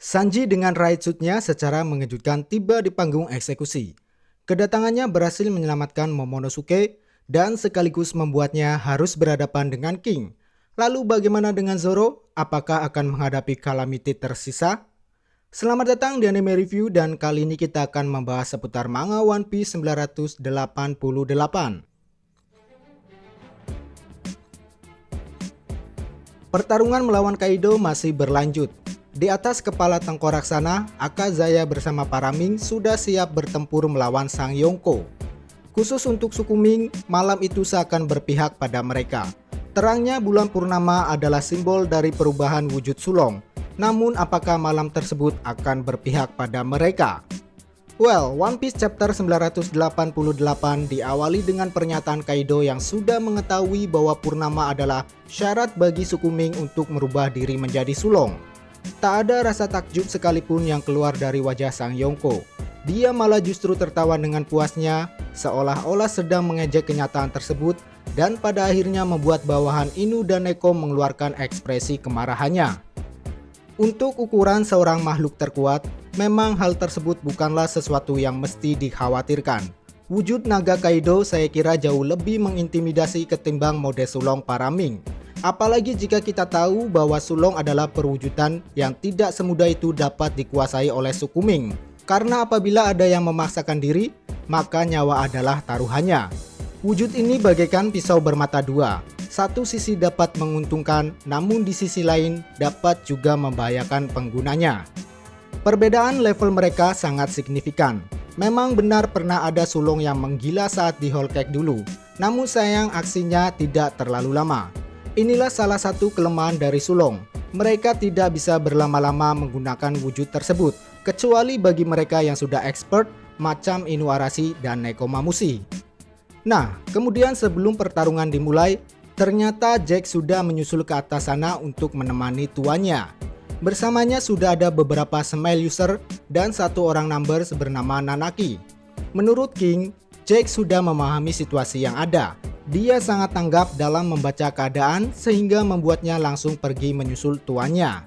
Sanji dengan Raitsutnya secara mengejutkan tiba di panggung eksekusi. Kedatangannya berhasil menyelamatkan Momonosuke dan sekaligus membuatnya harus berhadapan dengan King. Lalu bagaimana dengan Zoro? Apakah akan menghadapi Calamity tersisa? Selamat datang di Anime Review dan kali ini kita akan membahas seputar manga One Piece 988. Pertarungan melawan Kaido masih berlanjut. Di atas kepala tengkorak sana, Akazaya bersama para Ming sudah siap bertempur melawan Sang Yonko. Khusus untuk suku Ming, malam itu seakan berpihak pada mereka. Terangnya bulan purnama adalah simbol dari perubahan wujud sulong. Namun apakah malam tersebut akan berpihak pada mereka? Well, One Piece chapter 988 diawali dengan pernyataan Kaido yang sudah mengetahui bahwa purnama adalah syarat bagi suku Ming untuk merubah diri menjadi sulong. Tak ada rasa takjub sekalipun yang keluar dari wajah Sang Yonko. Dia malah justru tertawa dengan puasnya, seolah-olah sedang mengejek kenyataan tersebut, dan pada akhirnya membuat bawahan Inu dan Neko mengeluarkan ekspresi kemarahannya. Untuk ukuran seorang makhluk terkuat, memang hal tersebut bukanlah sesuatu yang mesti dikhawatirkan. Wujud naga Kaido saya kira jauh lebih mengintimidasi ketimbang mode sulong para Ming. Apalagi jika kita tahu bahwa sulong adalah perwujudan yang tidak semudah itu dapat dikuasai oleh suku Ming. Karena apabila ada yang memaksakan diri, maka nyawa adalah taruhannya. Wujud ini bagaikan pisau bermata dua. Satu sisi dapat menguntungkan, namun di sisi lain dapat juga membahayakan penggunanya. Perbedaan level mereka sangat signifikan. Memang benar pernah ada sulong yang menggila saat di Whole Cake dulu, namun sayang aksinya tidak terlalu lama. Inilah salah satu kelemahan dari sulong. Mereka tidak bisa berlama-lama menggunakan wujud tersebut, kecuali bagi mereka yang sudah expert macam Inuarashi dan Nekomamushi. Nah, kemudian sebelum pertarungan dimulai, ternyata Jack sudah menyusul ke atas sana untuk menemani tuannya. Bersamanya sudah ada beberapa Smile user dan satu orang numbers bernama Nanaki. Menurut King, Jack sudah memahami situasi yang ada. Dia sangat tanggap dalam membaca keadaan sehingga membuatnya langsung pergi menyusul tuannya.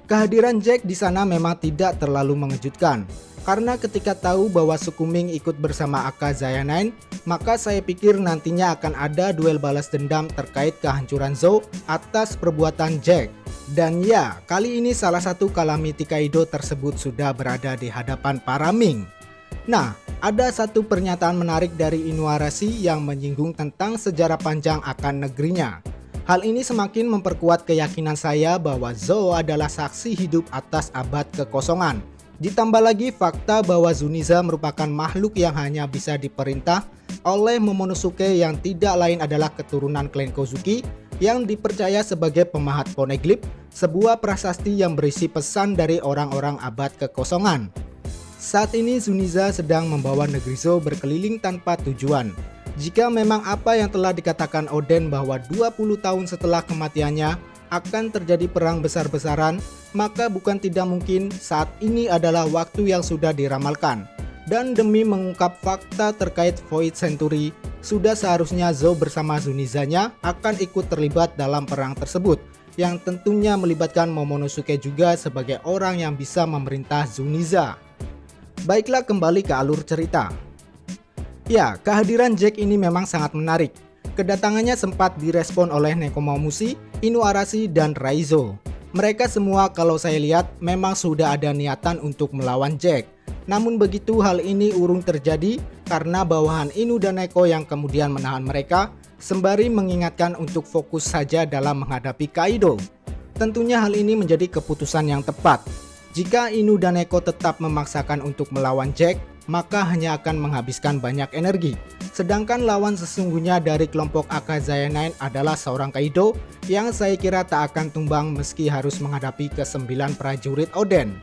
Kehadiran Jack di sana memang tidak terlalu mengejutkan. Karena ketika tahu bahwa suku Ming ikut bersama Akazaya 9, maka saya pikir nantinya akan ada duel balas dendam terkait kehancuran Zou atas perbuatan Jack. Dan ya, kali ini salah satu Calamity Kaido tersebut sudah berada di hadapan para Ming. Nah, ada satu pernyataan menarik dari Inuarashi yang menyinggung tentang sejarah panjang akan negerinya. Hal ini semakin memperkuat keyakinan saya bahwa Zou adalah saksi hidup atas abad kekosongan. Ditambah lagi fakta bahwa Zuniza merupakan makhluk yang hanya bisa diperintah oleh Momonosuke yang tidak lain adalah keturunan klan Kozuki yang dipercaya sebagai pemahat poneglyph, sebuah prasasti yang berisi pesan dari orang-orang abad kekosongan. Saat ini Zuniza sedang membawa negeri Zou berkeliling tanpa tujuan. Jika memang apa yang telah dikatakan Oden bahwa 20 tahun setelah kematiannya akan terjadi perang besar-besaran, maka bukan tidak mungkin saat ini adalah waktu yang sudah diramalkan. Dan demi mengungkap fakta terkait Void Century, sudah seharusnya Zou bersama Zunizanya akan ikut terlibat dalam perang tersebut, yang tentunya melibatkan Momonosuke juga sebagai orang yang bisa memerintah Zuniza. Baiklah, kembali ke alur cerita. Ya, kehadiran Jack ini memang sangat menarik. Kedatangannya sempat direspon oleh Nekomamushi, Inuarashi, dan Raizo. Mereka semua kalau saya lihat memang sudah ada niatan untuk melawan Jack. Namun begitu hal ini urung terjadi karena bawahan Inu dan Neko yang kemudian menahan mereka, sembari mengingatkan untuk fokus saja dalam menghadapi Kaido. Tentunya hal ini menjadi keputusan yang tepat. Jika Inu dan Neko tetap memaksakan untuk melawan Jack, maka hanya akan menghabiskan banyak energi. Sedangkan lawan sesungguhnya dari kelompok Akazaya 9 adalah seorang Kaido yang saya kira tak akan tumbang meski harus menghadapi ke-9 prajurit Oden.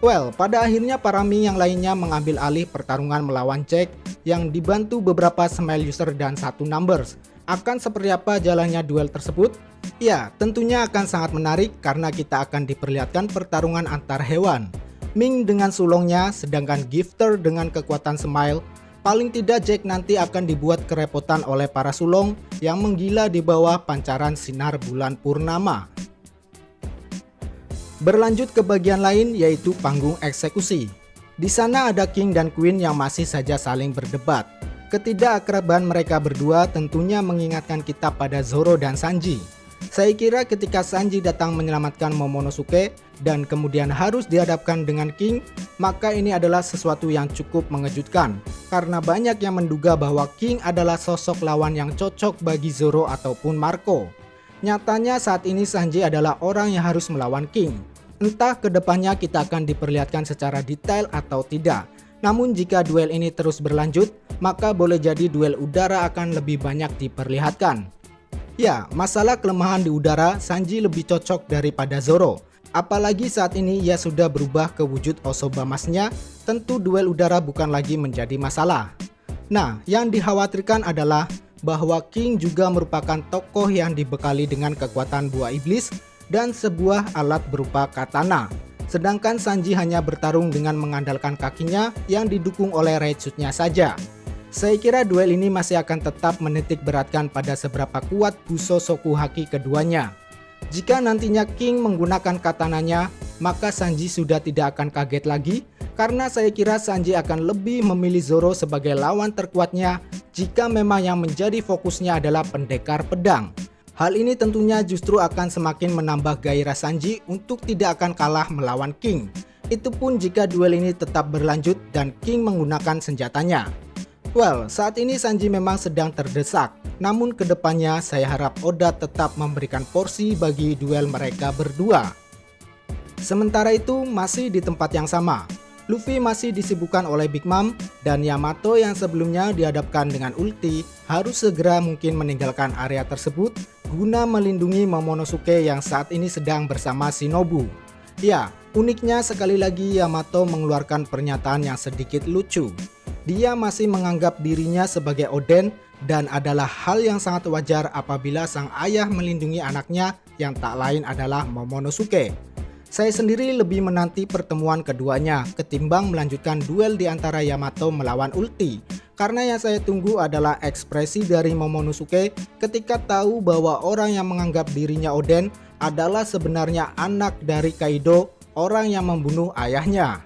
Well, pada akhirnya para Ming yang lainnya mengambil alih pertarungan melawan Jack yang dibantu beberapa Smile user dan satu numbers. Akan seperti apa jalannya duel tersebut? Ya, tentunya akan sangat menarik karena kita akan diperlihatkan pertarungan antar hewan. Ming dengan sulongnya, sedangkan Gifter dengan kekuatan Smile. Paling tidak Jack nanti akan dibuat kerepotan oleh para sulong yang menggila di bawah pancaran sinar bulan purnama. Berlanjut ke bagian lain yaitu panggung eksekusi. Di sana ada King dan Queen yang masih saja saling berdebat. Ketidakakraban mereka berdua tentunya mengingatkan kita pada Zoro dan Sanji. Saya kira ketika Sanji datang menyelamatkan Momonosuke dan kemudian harus dihadapkan dengan King, maka ini adalah sesuatu yang cukup mengejutkan karena banyak yang menduga bahwa King adalah sosok lawan yang cocok bagi Zoro ataupun Marco. Nyatanya saat ini Sanji adalah orang yang harus melawan King. Entah kedepannya kita akan diperlihatkan secara detail atau tidak. Namun jika duel ini terus berlanjut, maka boleh jadi duel udara akan lebih banyak diperlihatkan. Ya, masalah kelemahan di udara, Sanji lebih cocok daripada Zoro. Apalagi saat ini ia sudah berubah ke wujud Osobamasnya, tentu duel udara bukan lagi menjadi masalah. Nah, yang dikhawatirkan adalah bahwa King juga merupakan tokoh yang dibekali dengan kekuatan buah iblis dan sebuah alat berupa katana. Sedangkan Sanji hanya bertarung dengan mengandalkan kakinya yang didukung oleh Raid-Shoot-nya saja. Saya kira duel ini masih akan tetap menitik beratkan pada seberapa kuat Buso Soku Haki keduanya. Jika nantinya King menggunakan katananya, maka Sanji sudah tidak akan kaget lagi karena saya kira Sanji akan lebih memilih Zoro sebagai lawan terkuatnya jika memang yang menjadi fokusnya adalah pendekar pedang. Hal ini tentunya justru akan semakin menambah gairah Sanji untuk tidak akan kalah melawan King. Itu pun jika duel ini tetap berlanjut dan King menggunakan senjatanya. Well, saat ini Sanji memang sedang terdesak. Namun kedepannya saya harap Oda tetap memberikan porsi bagi duel mereka berdua. Sementara itu masih di tempat yang sama. Luffy masih disibukkan oleh Big Mom dan Yamato yang sebelumnya dihadapkan dengan ulti harus segera mungkin meninggalkan area tersebut guna melindungi Momonosuke yang saat ini sedang bersama Shinobu. Ya, uniknya sekali lagi Yamato mengeluarkan pernyataan yang sedikit lucu. Dia masih menganggap dirinya sebagai Oden dan adalah hal yang sangat wajar apabila sang ayah melindungi anaknya yang tak lain adalah Momonosuke. Saya sendiri lebih menanti pertemuan keduanya ketimbang melanjutkan duel di antara Yamato melawan Ulti. Karena yang saya tunggu adalah ekspresi dari Momonosuke ketika tahu bahwa orang yang menganggap dirinya Oden adalah sebenarnya anak dari Kaido, orang yang membunuh ayahnya.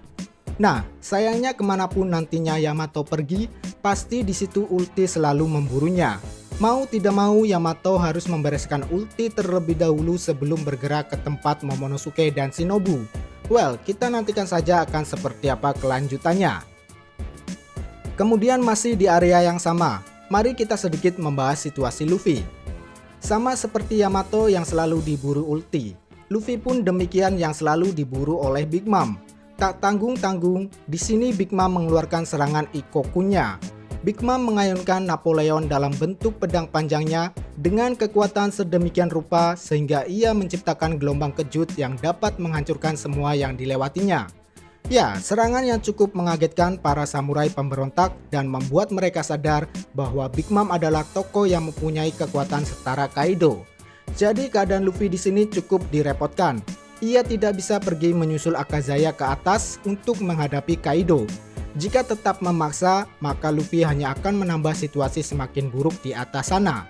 Nah, sayangnya kemanapun nantinya Yamato pergi, pasti di situ Ulti selalu memburunya. Mau tidak mau Yamato harus membereskan ulti terlebih dahulu sebelum bergerak ke tempat Momonosuke dan Shinobu. Well, kita nantikan saja akan seperti apa kelanjutannya. Kemudian masih di area yang sama, mari kita sedikit membahas situasi Luffy. Sama seperti Yamato yang selalu diburu ulti, Luffy pun demikian yang selalu diburu oleh Big Mom. Tak tanggung-tanggung, di sini Big Mom mengeluarkan serangan Ikokunya. Big Mom mengayunkan Napoleon dalam bentuk pedang panjangnya dengan kekuatan sedemikian rupa sehingga ia menciptakan gelombang kejut yang dapat menghancurkan semua yang dilewatinya. Ya, serangan yang cukup mengagetkan para samurai pemberontak dan membuat mereka sadar bahwa Big Mom adalah tokoh yang mempunyai kekuatan setara Kaido. Jadi keadaan Luffy di sini cukup direpotkan. Ia tidak bisa pergi menyusul Akazaya ke atas untuk menghadapi Kaido. Jika tetap memaksa, maka Luffy hanya akan menambah situasi semakin buruk di atas sana.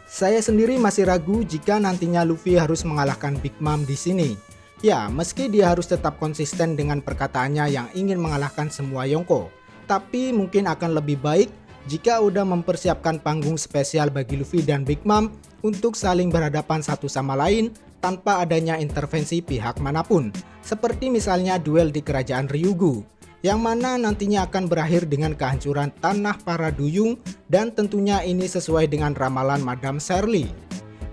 Saya sendiri masih ragu jika nantinya Luffy harus mengalahkan Big Mom di sini. Ya, meski dia harus tetap konsisten dengan perkataannya yang ingin mengalahkan semua Yonko, tapi mungkin akan lebih baik jika udah mempersiapkan panggung spesial bagi Luffy dan Big Mom untuk saling berhadapan satu sama lain tanpa adanya intervensi pihak manapun, seperti misalnya duel di kerajaan Ryugu, yang mana nantinya akan berakhir dengan kehancuran tanah para duyung dan tentunya ini sesuai dengan ramalan Madame Shirley.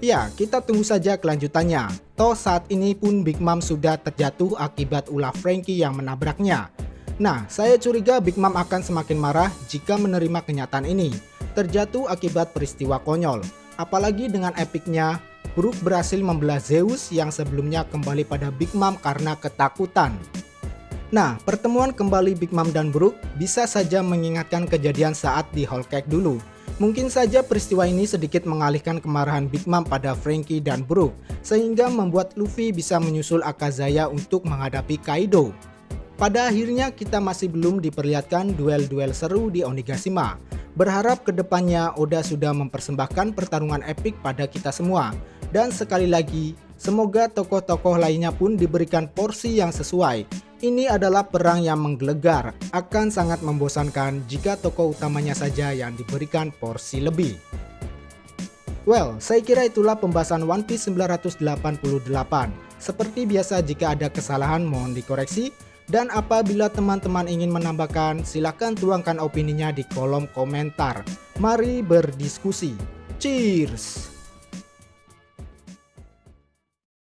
Ya, kita tunggu saja kelanjutannya. Toh saat ini pun Big Mom sudah terjatuh akibat ulah Franky yang menabraknya. Nah, saya curiga Big Mom akan semakin marah jika menerima kenyataan ini. Terjatuh akibat peristiwa konyol. Apalagi dengan epicnya, Brook berhasil membelah Zeus yang sebelumnya kembali pada Big Mom karena ketakutan. Nah, pertemuan kembali Big Mom dan Brook bisa saja mengingatkan kejadian saat di Whole Cake dulu. Mungkin saja peristiwa ini sedikit mengalihkan kemarahan Big Mom pada Franky dan Brook, sehingga membuat Luffy bisa menyusul Akazaya untuk menghadapi Kaido. Pada akhirnya kita masih belum diperlihatkan duel-duel seru di Onigashima. Berharap kedepannya Oda sudah mempersembahkan pertarungan epik pada kita semua. Dan sekali lagi, Semoga tokoh-tokoh lainnya pun diberikan porsi yang sesuai. Ini adalah perang yang menggelegar, akan sangat membosankan jika tokoh utamanya saja yang diberikan porsi lebih. Well, saya kira itulah pembahasan One Piece 988. Seperti biasa, jika ada kesalahan mohon dikoreksi. Dan apabila teman-teman ingin menambahkan, silakan tuangkan opininya di kolom komentar. Mari berdiskusi. Cheers!